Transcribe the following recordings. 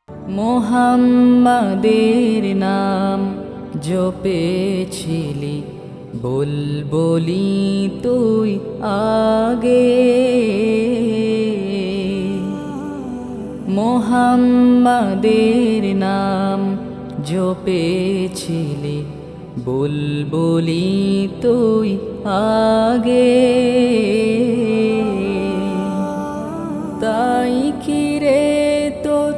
মোহাম্মদের নাম জপেছিলি, বুলবুলি তুই আগে। মোহাম্মদের নাম জপেছিলি, বুলবুলি তুই আগে। তাই কি রে তোর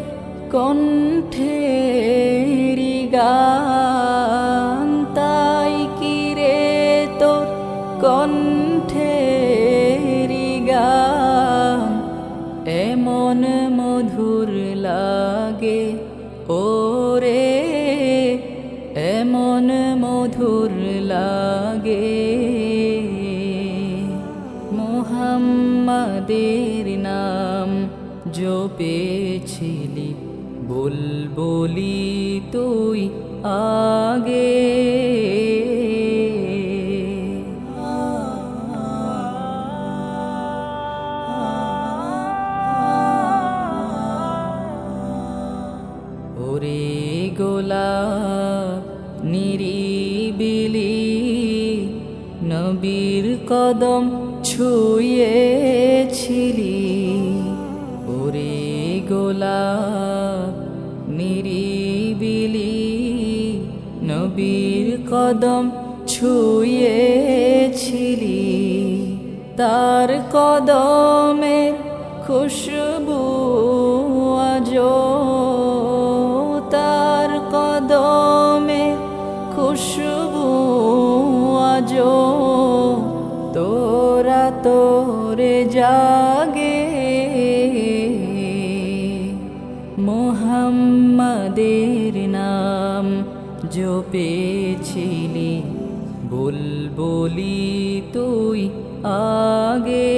কণ্ঠের গান, তাই কি রে তোর কণ্ঠের গান এমন মধুর লাগে ওরে, এমন মধুর লাগে। মোহাম্মদের নাম জপেছিলি, বুলবুলি তুই আগে। ওরে গোলাপ নিরিবিলি নবীর কদম ছুঁয়েছিলি, ওরে গোলাপ নিরিবিলি নবীর কদম ছুঁয়েছিলি। তার কদমের খুশবু আজো, তার কদমের খুশবু আজো তোরা তোরে জাগে। মোহাম্মদের নাম জপেছিলি, বুলবুলি তুই আগে।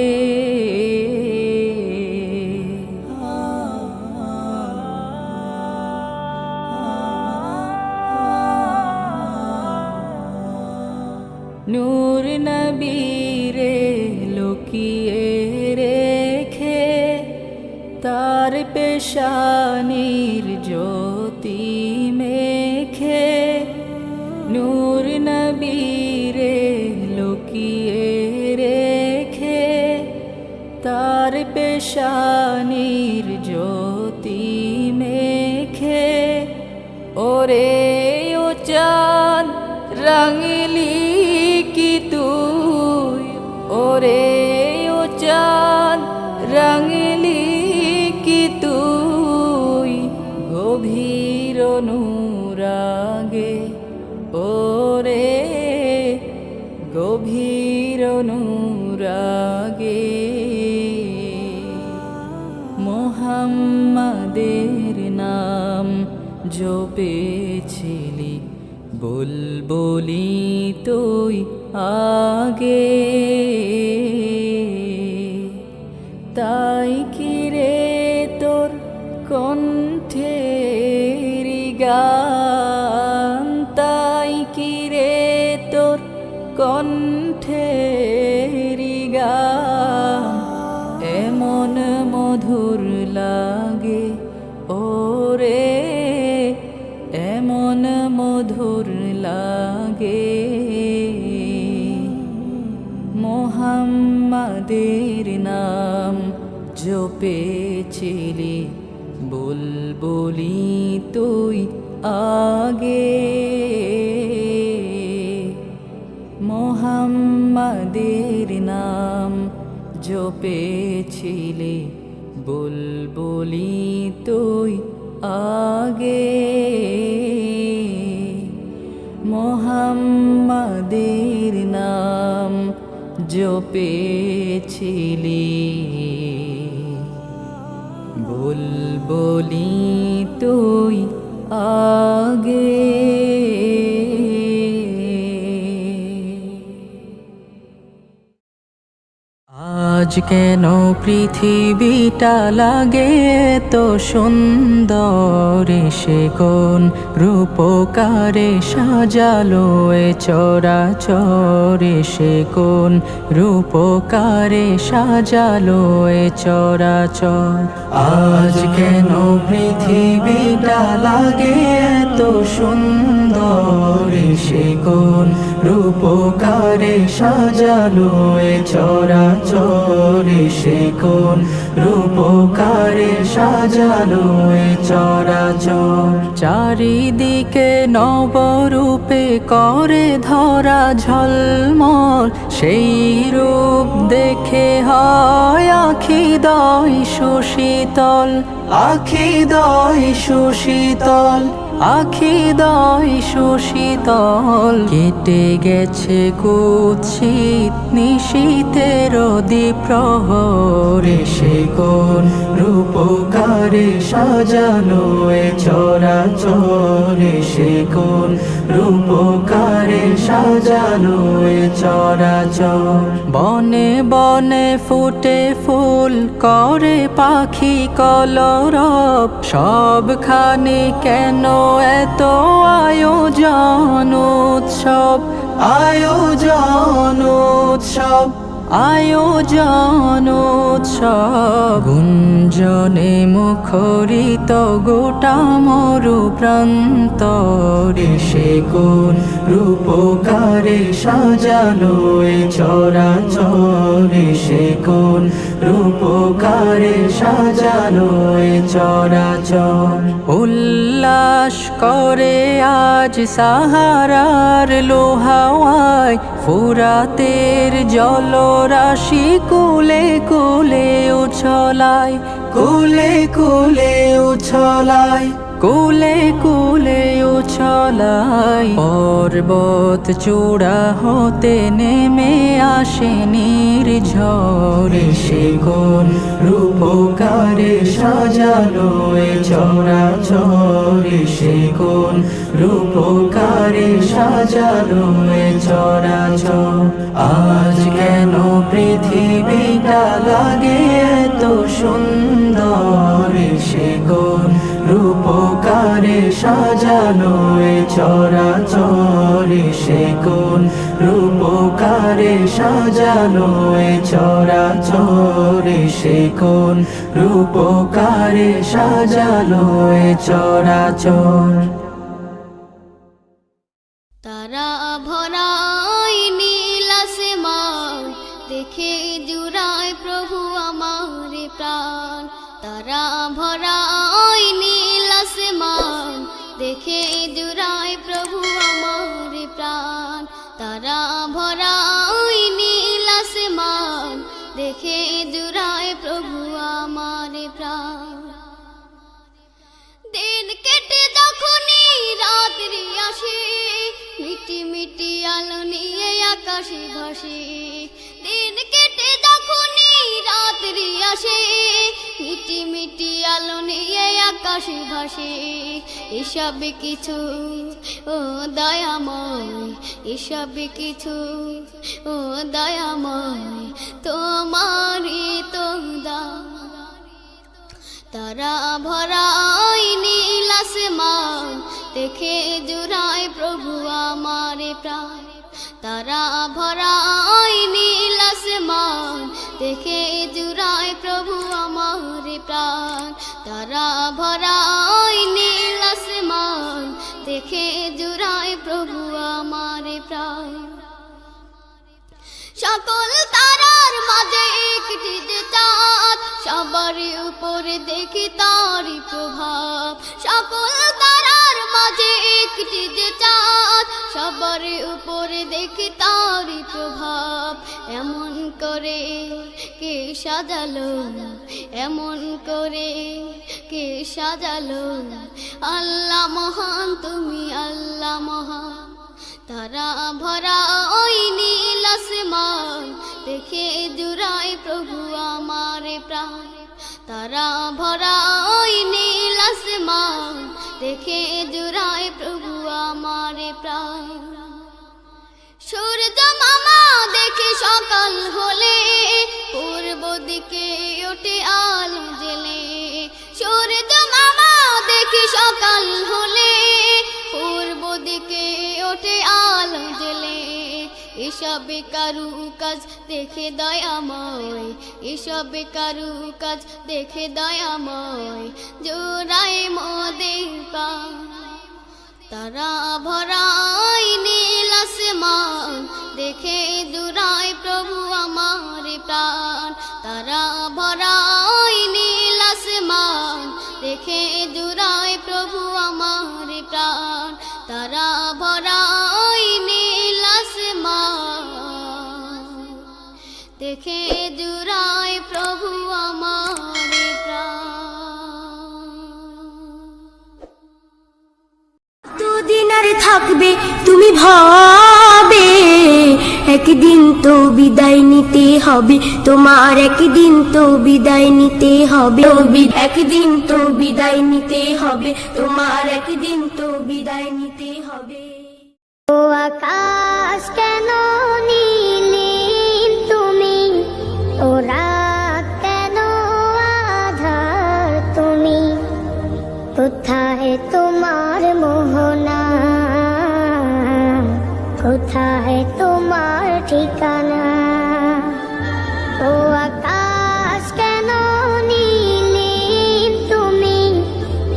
নূর নবীরে লুকিয়ে রেখে তার পেশানির জ্যোতি মেখে, নূর নবীরে লুকিয়ে রেখে তার পেশানির জ্যোতি মেখে। ওরে ও চাঁদ রাঙলি কি তুই, ওরে ও চাঁদ রাঙলি কি তুই গভীর অনুরাগে, ওরে গভীর অনুরাগে। মোহাম্মদের নাম জপেছিলি, বুলবুলি তুই আগে। তাই কি রে তোর কণ্ঠের গান, তাই কি রে তোর কণ্ঠের গান এমন মধুর লাগে ওরে, এমন মধুর লাগে। মোহাম্মদের নাম জপেছিলি, বুলবুলি তুই আগে। মোহাম্মদের নাম জপেছিলি, বুলবুলি তুই আগে। মোহাম্মদের নাম জপেছিলি, বুলবুলি তুই আগে। আজ কেন পৃথিবীটা লাগে তো সুন্দর, সে কোন রূপকারে সাজালো এ চরাচরে, সে কোন রূপকারে সাজালো এ চরাচর। আজ কেন পৃথিবীটা লাগে তো সুন্দর, সে কোন রূপকারে সাজালো এ চরাচরে, সে কোন রূপকারে সাজালো এ চরাচর। চারিদিকে নবরূপে করে ধরা ঝলমল, সেই রূপ দেখে হয় আখিদয় সুশীতল, আখিদয় সুশীতল, আখিদয় সুশীতল। কেটে গেছে কুৎসিত নিশীথের দ্বিপ্রহরে, সে কোন রূপকারে সাজালো এ চরাচরে, সে কোন রূপকারে সাজালো এ চরাচর। বনে বনে ফুটে ফুল করে পাখি কলরব, সবখানে কেন এত আয়োজন উৎসব, আয়োজন উৎসব, আয়োজন উৎসব। গুঞ্জনে মুখরিত গোটা মরু প্রান্তরে, সে কোন রূপকারে সাজালো এ চরাচরে, সে কোন রূপকারে সাজালো এ চরাচর। উল্লাস করে আজ সাহারার লোহাওয়ায়, ফুরাতের জলরাশি কুলে কুলে উছলায়, কুলে কুলে উছলায়, কুলে কুলে উছলায়। পর্বত চূড়া হতে নেমে আসে নির্ঝরে, সে কোন রূপকারে সাজালো এ চরাচরে, সে কোন রূপকারে সাজালো এ চরাচর। আজ কেন পৃথিবীটা লাগে এত সুন্দর, সে কোন রূপকারে সাজালো এ চরাচরে, সে কোন রূপকারে সাজালো এ চরাচরে, সে কোন রূপকারে সাজালো এ চরাচর। তারা ভরাই নীল আসমান, দেখে জুড়ায় প্রভু আমার প্রাণ। তারা ভরাই নীল আসমান, দেখে জুড়ায় প্রভু আমার প্রাণ। তারা ভরাই নীল আসমান, দেখে জুড়ায় প্রভু আমার প্রাণ। দিন কেটে যখনই রাত্রি আসে, মিটি মিটি আলো নিয়ে আকাশে ভাসে। দিন কেটে যখনই রাত্রি আসে, মিটি মিটি আলো নিয়ে আকাশে ভাসে। এসব কিছু ও দয়াময়, এসব কিছু ও দয়াময়, তোমারই তো দান। তারা ভরাই নীল আসমান, দেখে জুড়ায় প্রভু আমার প্রাণ। তারা ভরাই নীল আসমান, দেখে জুড়ায় প্রভু আমার প্রাণ। তারা ভরাই নীল আসমান, দেখে জুড়ায় প্রভু আমার প্রাণ। সকল তারার মাঝে একটি যে চাঁদ, সবার উপরে দেখি তারই প্রভাব। সকল তারার মাঝে একটি যে চাঁদ, সবার উপরে দেখি তারই প্রভাব। এমন করে কে সাজালো, এমন করে কে সাজালো, আল্লাহ মহান, তুমি আল্লাহ মহান। তারা ভরা ওই নীল আসমান, দেখে জুড়ায় প্রভু আমার প্রাণ। তারা ভরা ওই নীল আসমান, দেখে জুড়ায় প্রভু আমার প্রাণ। সূর্য মামা দেখে সকাল হলে, পূর্ব সকাল হলে পূর্ব দিকে ওঠে আলো জ্বলে এসবে কারু কাজ দেখে দয়াময় এসবে কারু কাজ দেখে দয়াময় জোড়ায় মোদের প্রাণ তারা ভরাই নীল আসমান দেখে জোড়ায় প্রভু আমার প্রাণ তারা ভরাই নীল আসমান দেখে জোড়ায় প্রভু আমার প্রাণ তারা ভরাই নীল আসমান দেখে জোড়ায় প্রভু আমার প্রাণ দুদিন আর থাকবে তুমি ভাবে একদিন তো বিদায় নিতে হবে তোমার একদিন তো বিদায় নিতে হবে একদিন তো বিদায় নিতে হবে তোমার একদিন তো বিদায় নিতে হবে ও আকাশ কেন নীলিম তুমি ও রাত কেন আধার তুমি কোথায় তোমার মোহনা কোথায় তোমার ঠিকানা ও আকাশ কেন নীলিম তুমি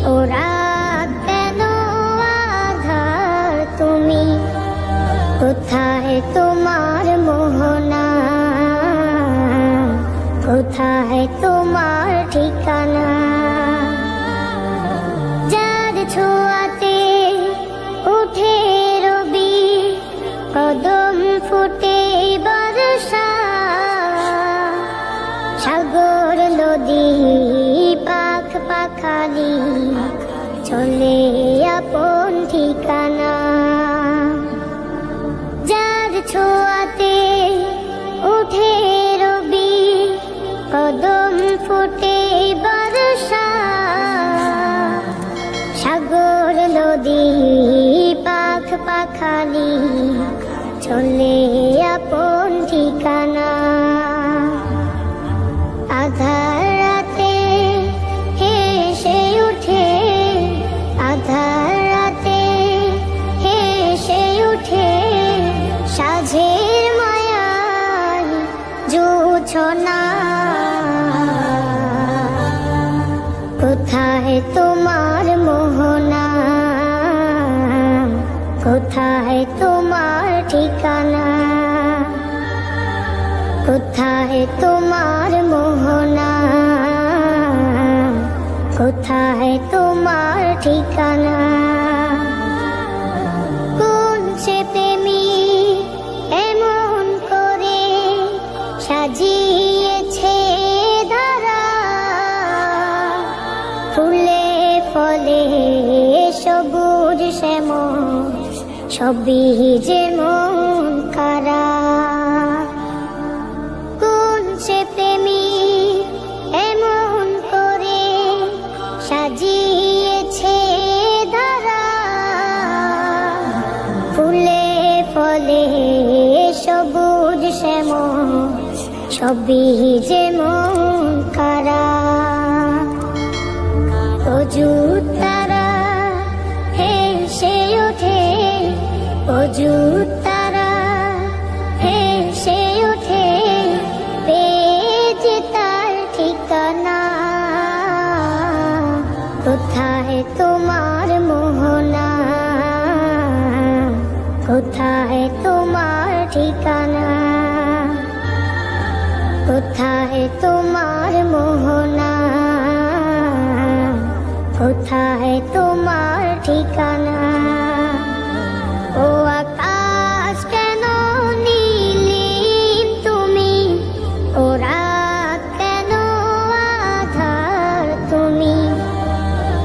ও রাত কেন আধার তুমি কোথায় তোমার মোহনা কোথায় তোমার ঠিকানা যার ছোঁয়াতে উঠে রবি কদম ফুটে বর্ষা সাগর নদী পাখ পাখালি চলে আপন ঠিকানা যার ছোঁয়াতে উঠে রবি কদম ফুটে বর্ষা সাগর নদী পাখ পাখালি চলে আপন ঠিকানা আধার রাতে হেসে উঠে আধার রাতে হেসে উঠে সাঝের মায়ায় জোছনা কোথায় তোমার মোহনা কোথায় তোমার ঠিকানা কোথায় তোমার মোহনা কোথায় তোমার ঠিকানা কোন সে প্রেমী এমন করে সাজিয়েছে ধারা ফুলে ফলে সবুজ শ্যামল সবই যেমন কারা কোন সে প্রেমী এমন করে সাজিয়েছে ধারা ফুলে ফলে সবুজ শ্যামল সবই যেমন কারা অযুত তারা হেসে ওঠে অযুত তারা হেসে ওঠে পেয়েছে তার ঠিকানা কোথায় তোমার মোহনা কোথায় তোমার ঠিকানা কোথায় তোমার মোহনা কোথায় তোমার ঠিকানা ও আকাশ কেন নীলিম তুমি ও রাত কেন আধার তুমি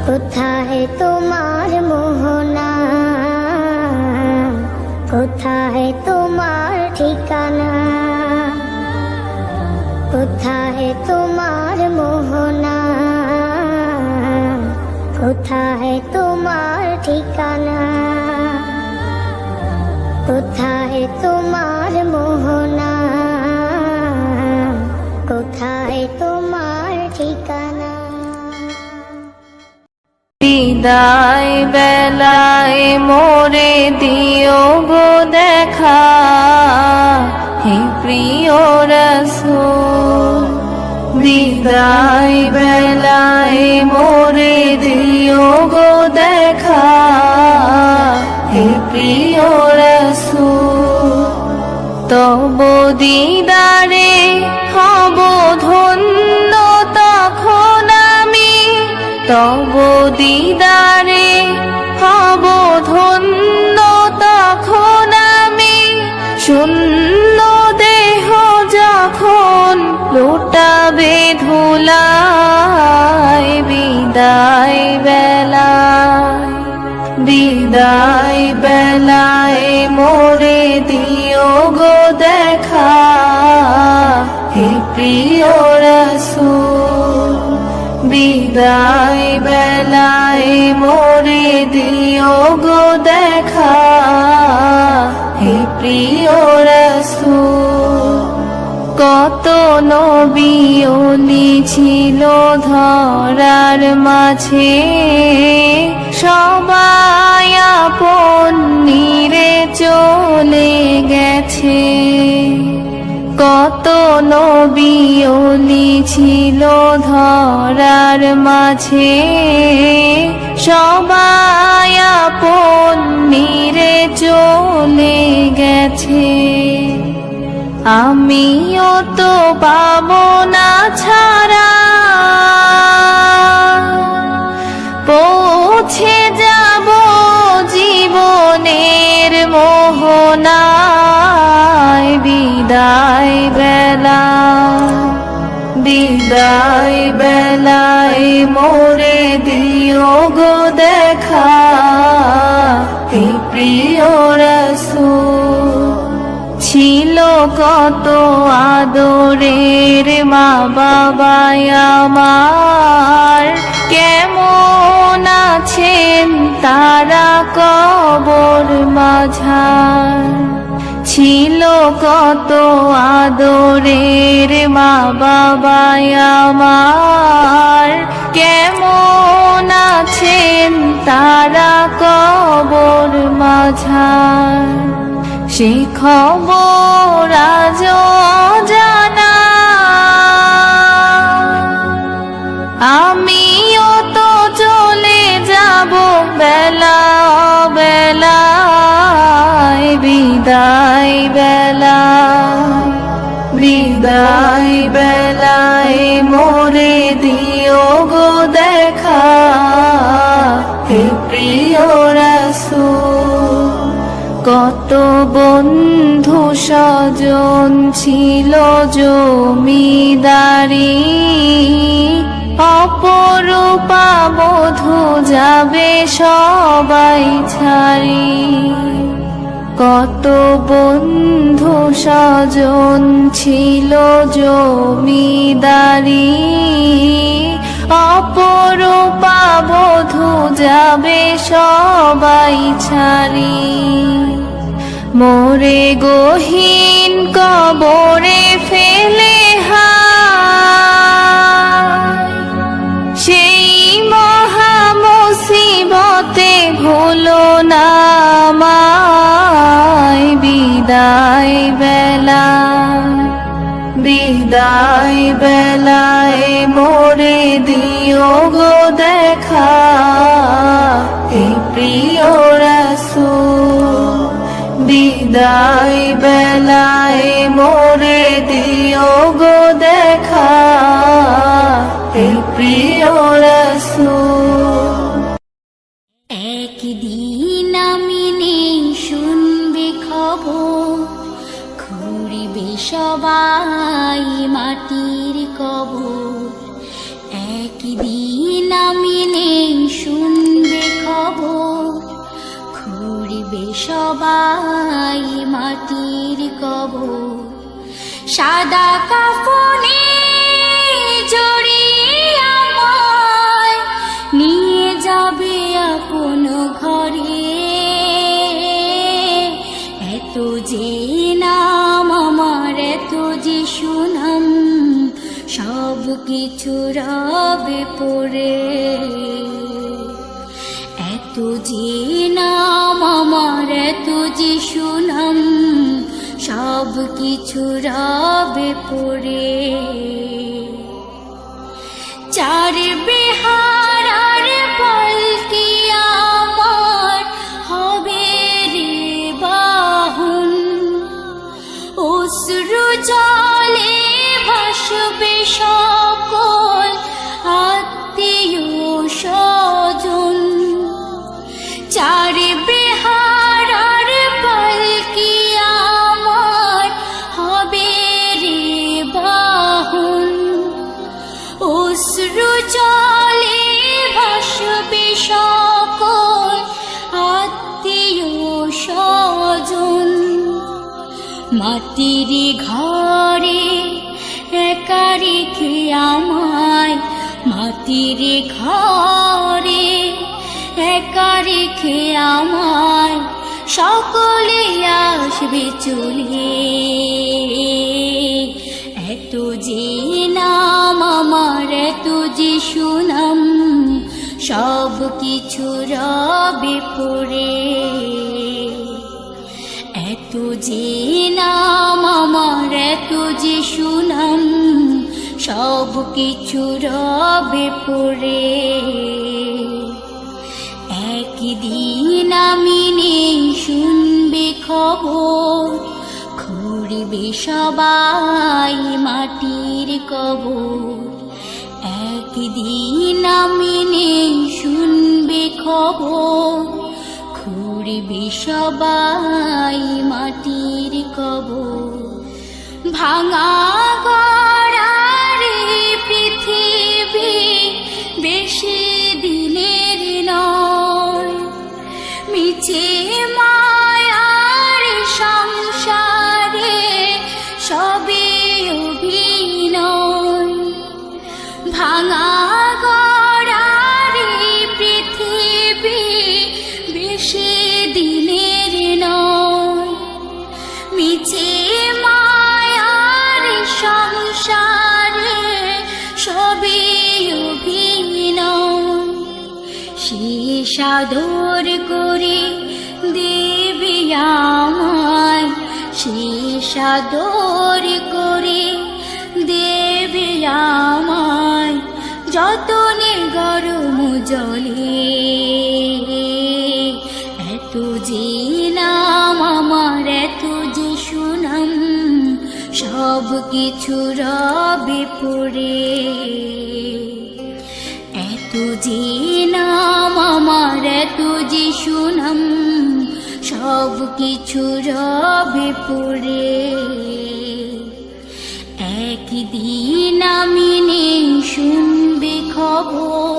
কোথায় তোমার মোহনা কোথায় তোমার ঠিকানা কোথায় তোমার মোহনা কোথায় তোমার ঠিকানা কোথায় তোমার মোহনা কোথায় তোমার ঠিকানা বিদায় বেলায় মোরে দিও গো দেখা, হে প্রিয় রাসূল। বিদায় বেলায় মোরে দিও গো দেখা, হে প্রিয় রাসূল। তব দিদারে হব ধন্য তখন আমি, তব দিদারে হব ধন্য তখন আমি। শূন্য দেহ যখন লুটাবে ধুলায়, বিদায় বেলায়, বিদায় বেলায় মোরে দিও গো দেখা, হে প্রিয় রাসূল। বিদায় বেলায় মোরে দিও গো দেখা, হে প্রিয় রাসূল। কত নবী ওলি ছিল ধরার মাঝে, সবাই আপন নিরে চলে গেছে। কত নবী ওলি ছিল ধরার মাঝে, সবাই আপন নিরে চলে গেছে। আমিও তো পাবো না ছাড়া, পৌঁছে যাব জীবনের মোহনায়। বিদায় বেলা, বিদায় বেলায় মোরে দিও গো দেখা, হে প্রিয় রাসূল। ছিল কত আদরের মা বাবাই আমার, কেমন আছেন তারা কবর মাঝার। ছিল কত আদরের মা বাবাই আমার, কেমন আছেন তারা কবর মাঝার। সে খবর আজও জানা, আমিও তো চলে যাব বেলা বেলায়। বিদায় বেলা, বিদায় বেলায় মোরে দিও গো দেখা, হে প্রিয় রাসূল। কত বন্ধু স্বজন ছিল জমিদারি, অপরূপা বধূ যাবে সবাই ছাড়ি। কত বন্ধু স্বজন ছিল জমিদারি, অপরূপা বধূ যাবে সবাই ছাড়ি। মোরে গহীন কবরে ফেলে সেই মহা মুসিবতে ভুলো না আমায়। বিদায় বেলা, বিদায় বেলায় মোরে দিও গো দেখা, হে প্রিয় রাসূল। বিদায় বেলায় মোরে দিও গো দেখা, হে প্রিয় রাসূল। একদিন আমি নেই শুনবে খবর, খুঁড়বে সবাই মাটির কবর। একদিন আমি নেই শুনবে খবর, খুঁড়বে সবাই মাটির কবর। সাদা কাফনে জড়িয়ে আমায় নিয়ে যাবে আপন ঘরে। এত যে নাম আমার, এত যে সুনাম, সব কিছু রবে পড়ে। এত যে নাম আমার এত যে সুনাম সব কিছু রবে পড়ে চার বিহার আর পালকি আমার হবে রে বাহন অশ্রু জলে ভাসবে সকল আত্মীয় স্বজন চার বিহার আর পালকি আমার হবে রে বাহন অশ্রু জলে ভাসবে সকল আত্মীয় স্বজন মাটির ঘরে একা রেখে আমায় মাটির ঘরে একা রেখে আমায় সকলে আসবে চলে এত যে নাম আমার এত যে সুনাম সব কিছু রবে পড়ে এত যে নাম আমার এত যে সুনাম সব কিছু রবে পড়ে একদিন আমি নেই শুনবে খবর খুঁড়বে সবাই মাটির কবর একদিন আমি নেই শুনবে খবর খুঁড়বে সবাই মাটির কবর ভাঙা গড়ার পৃথিবী বেশি দিনের নয় মিছে মায়ার সংসারে সবে অভিনয় ভাঙা গড়ার পৃথিবী বেশি দিনের নয় মিছে মায়ার সংসারে সবে অভিনয় শেষ আদর করে দেবে আমায় শেষ আদর করে দেবে আমায় যতনে গরম জলে এত যে নাম আমার এত যে সুনাম সব কিছু রবে পড়ে এত যে নাম আমার এত যে সুনাম সব কিছু রবে পড়ে একদিন আমি নেই শুনবে খবর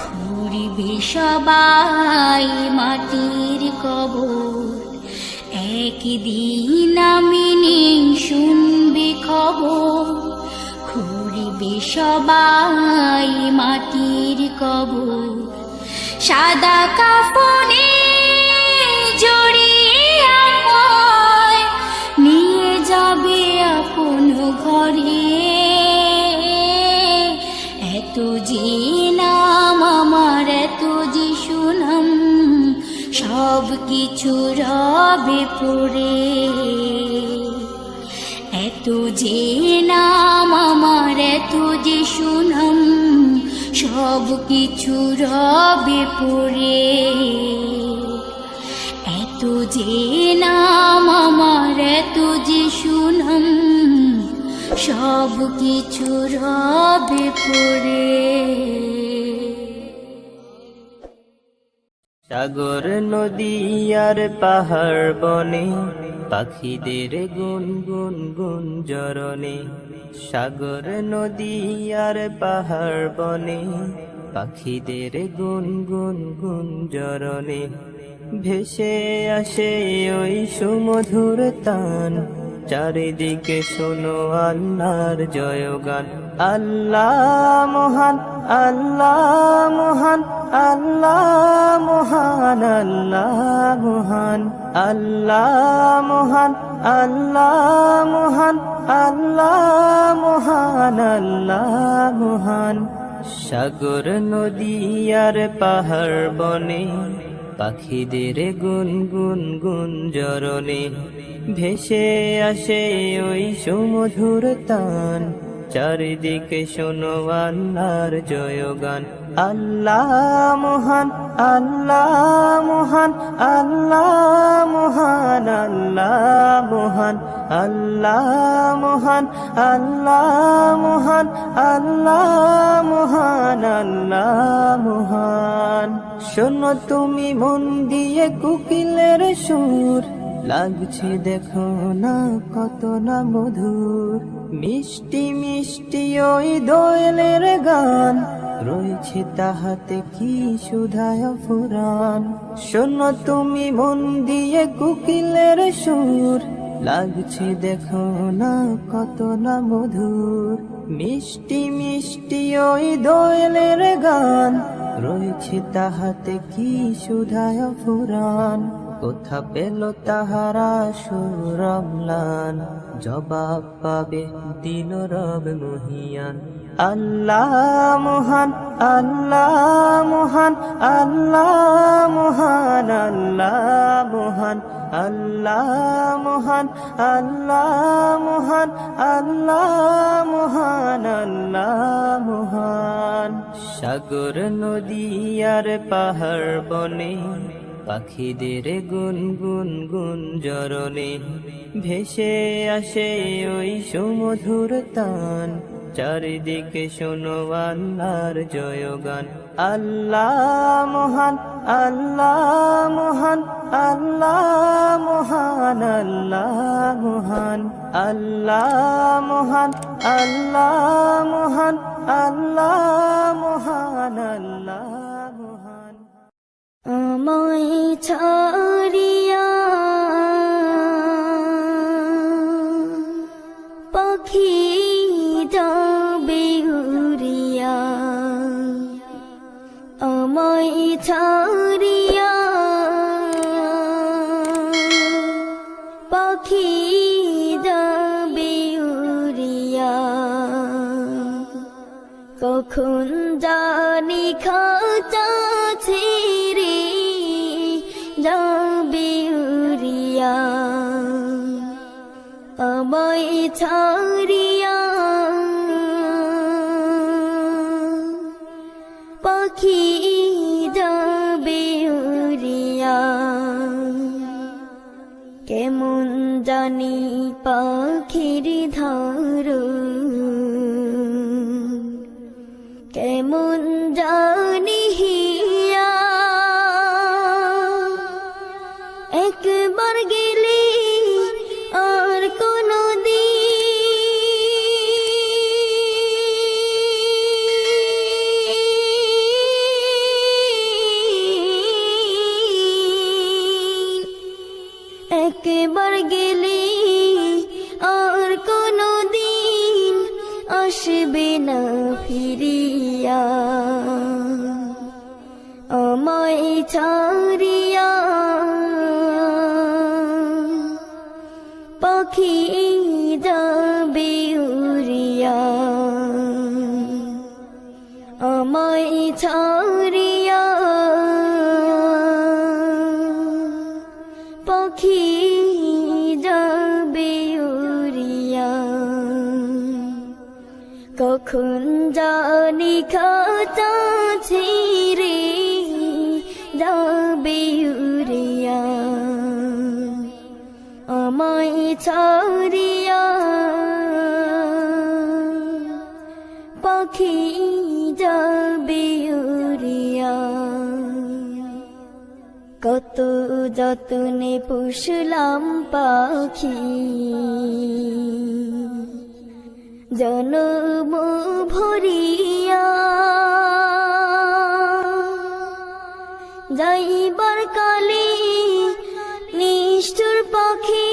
খুঁড়বে সবাই মাটির কবর একদিন আমি নেই শুনবে খবর খুঁড়বে সবাই মাটির কবর সাদা কাফনে জড়িয়ে আমায় নিয়ে যাবে আপন ঘরে এত যে নাম আমার এত যে সুনাম সব কিছু রবে পড়ে এত যে নাম আমার এত যে সুনাম সব কিছু রবে পড়ে এত যে নাম আমার এত যে সুনাম সব কিছু রবে পড়ে সাগর নদী আর পাহাড় বনে পাখিদের গুনগুন গুঞ্জরণে সাগর নদী আর পাহাড় বনে পাখিদের গুনগুন গুঞ্জরণে ভেসে আসে ওই সুমধুর তান চারিদিকে শোনো আল্লাহর জয়গান আল্লাহ মহান আল্লাহ মহান আল্লাহ মহান আল্লাহ মহান আল্লাহ মহান আল্লাহ মহান আল্লাহ মহান আল্লাহ মহান সাগর নদী আর পাহাড় বনে পাখিদের গুনগুন গুঞ্জরণে ভেসে আসে ওই সুমধুর তান চারিদিকে শোনো আল্লাহর জয়গান আল্লাহ মহান আল্লাহ মহান আল্লাহ মহান আল্লাহ মহান আল্লাহ মহান আল্লাহ মহান আল্লাহ মহান আল্লাহ মহান শোনো তুমি মন দিয়ে কোকিলের সুর লাগছে দেখো না কত না মধুর মিষ্টি মিষ্টি ওই দোয়েলের গান রয়েছে তাহাতে কি সুধায় ফুরান শোনো তুমি মন দিয়ে কোকিলের সুর লাগছে দেখো না কত না মধুর মিষ্টি মিষ্টি ওই দোয়েলের গান রয়েছে তাহাতে কি সুধায় ফুরান কোথা পেল তাহারা সুরমলান জবাব পাবে দিল রব মহিয়ান আল্লাহ মহান আল্লাহ মহান আল্লাহ মহান আল্লাহ মহান আল্লাহ মহান আল্লাহ মহান আল্লাহ মহান আল্লাহ মহান সাগর নদী আর পাহাড় বনে পাখিদের গুনগুন গুঞ্জরণে ভেসে আসে ওই সুমধুর তান চারিদিকে শোনো আল্লাহর জয়গান আল্লাহ মহান আল্লাহ মহান আল্লাহ মহান আল্লাহ মহান আল্লাহ মহান আল্লাহ মহান আল্লাহ মহান আল্লাহ মহান আমায় ছাড়িয়া পাখি যাবে উড়িয়া আমায় ছাড়িয়া পাখি যাবে উড়িয়া কখন জানি খাঁচা ছেড়ে যাবে উড়িয়া আমায় ছাড়িয়া পাখি যাবে উড়িয়া কেমন জানি পাখির ধরন কেমন জানি হিয়া একবার গেলে আর কোনো একবার গেলে আর কোনো দিন আসবে না ফিরিয়া আমায় ছাড়িয়া পাখি যাবে উড়িয়া আমায় ছাড়িয়া পাখি যাবে উড়িয়া কখন জানি খাঁচা ছেড়ে যাবে উড়িয়া আমায় ছাড়িয়া পাখি যাবে উড়িয়া কত যতনে পুষলাম পাখি জনম ভরিয়া যাইবার কালে নিষ্ঠুর পাখি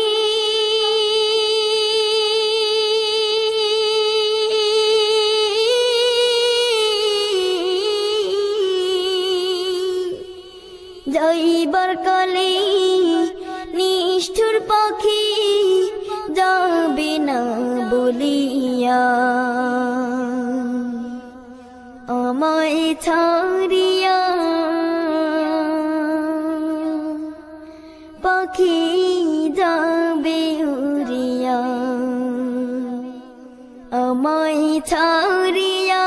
যাইবার কালে নিষ্ঠুর পাখি যাবে না বলিয়া ছাড়িয়া পাখি যাবে উড়িয়া আমায় ছাড়িয়া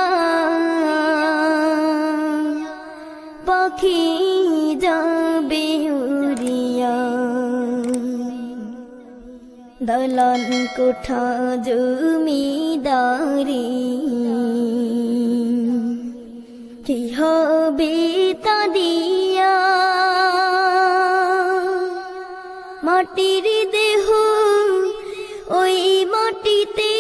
পাখি যাবে উড়িয়া দলান কোঠা জমিদারি কি হবে তা দিয়া মাটির দেহ ওই মাটিতে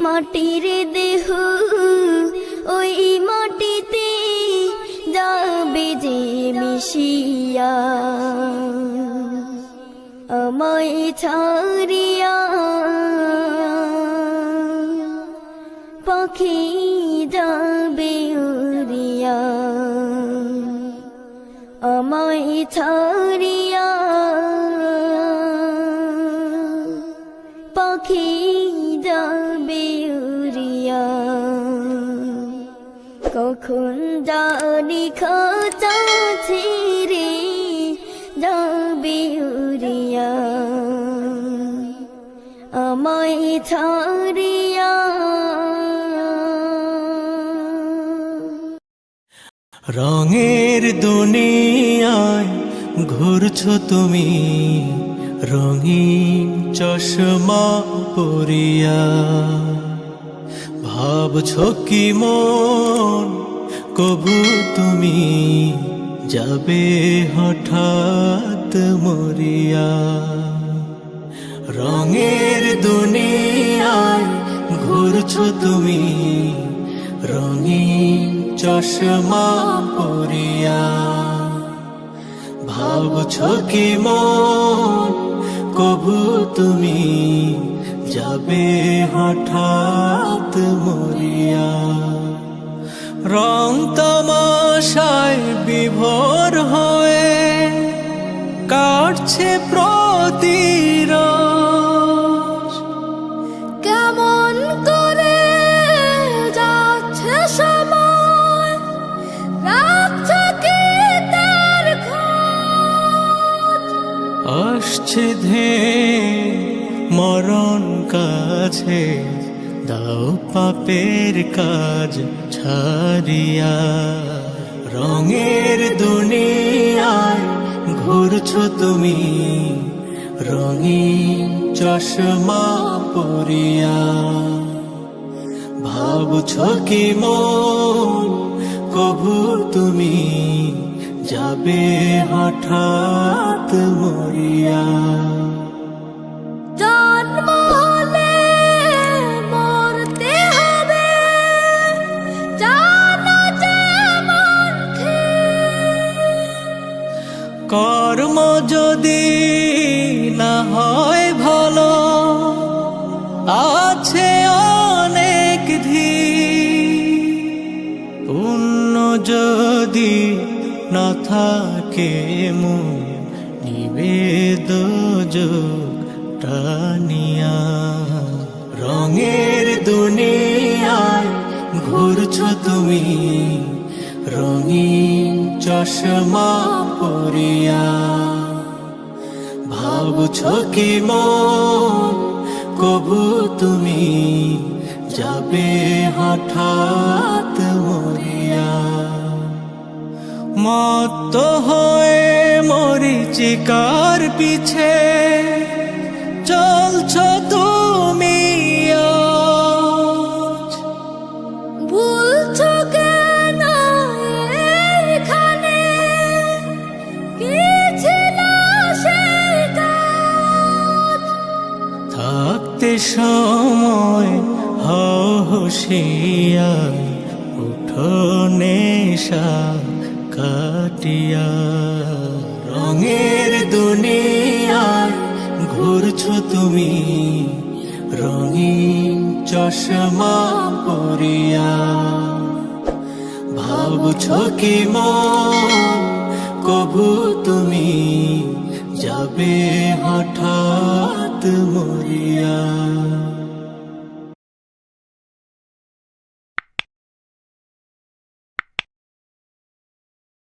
মাটির দেহ ওই মাটিতে যাবে যে মিশিয়া আমায় ছাড়িয়া পাখি যাবে উড়িয়া আমায় ছাড়িয়া পাখি যাবে উড়িয়া কখন জানি খাঁচা ছেড়ে যাবে উড়িয়া আমায় ছাড়িয়া রঙের দুনিয়ায় ঘুরছো তুমি রঙিন চশমা পরিয়া ভাবছো কি মন কবু তুমি যাবে হঠাৎ মরিয়া রঙের দুনিয়ায় ঘুরছো তুমি রঙিন চশমা পরিয়া ভাবছো কি মন কবু তুমি যাবে হঠাৎ মরিয়া রং তামাশায় বিভোর হয়ে কাটছে প্রতিরোজ কেমন করে যাচ্ছে সময় রাখছে কি তার খোঁজ আসছে ধে মরণ কাছে দাও পাপের কাজ ছাড়িয়া রঙের দুনিয়ায় ঘুরছো তুমি রঙিন চশমা পরিয়া ভাবছো কি মন কবু তুমি যাবে হঠাৎ মরিয়া জন্ম হলে মরতে হবে জানো যেমন কর্ম যদি না হয় ভালো আছে অনেক পুণ্য যদি না থাকে মন নিবেদ টানিয়া রঙের দুনিয়ায় ঘুরছো তুমি রঙিন চশমা পরিয়া ভাবছো কি মন কবু তুমি যাবে হঠাৎ মরিয়া মত্ত হয়ে মরিচিকার পিছে চলছো তুমি আজ। ভুলছো কেন এখানে কি ছিল সেই কাজ থাকতে সময় হও হুঁশিয়ার উঠো নেশা কাটিয়া রঙের দুনিয়ায় ঘুরছো তুমি রঙিন চশমা পরিয়া ভাবছো কি মন কবু তুমি যাবে যাবে হঠাৎ মরিয়া।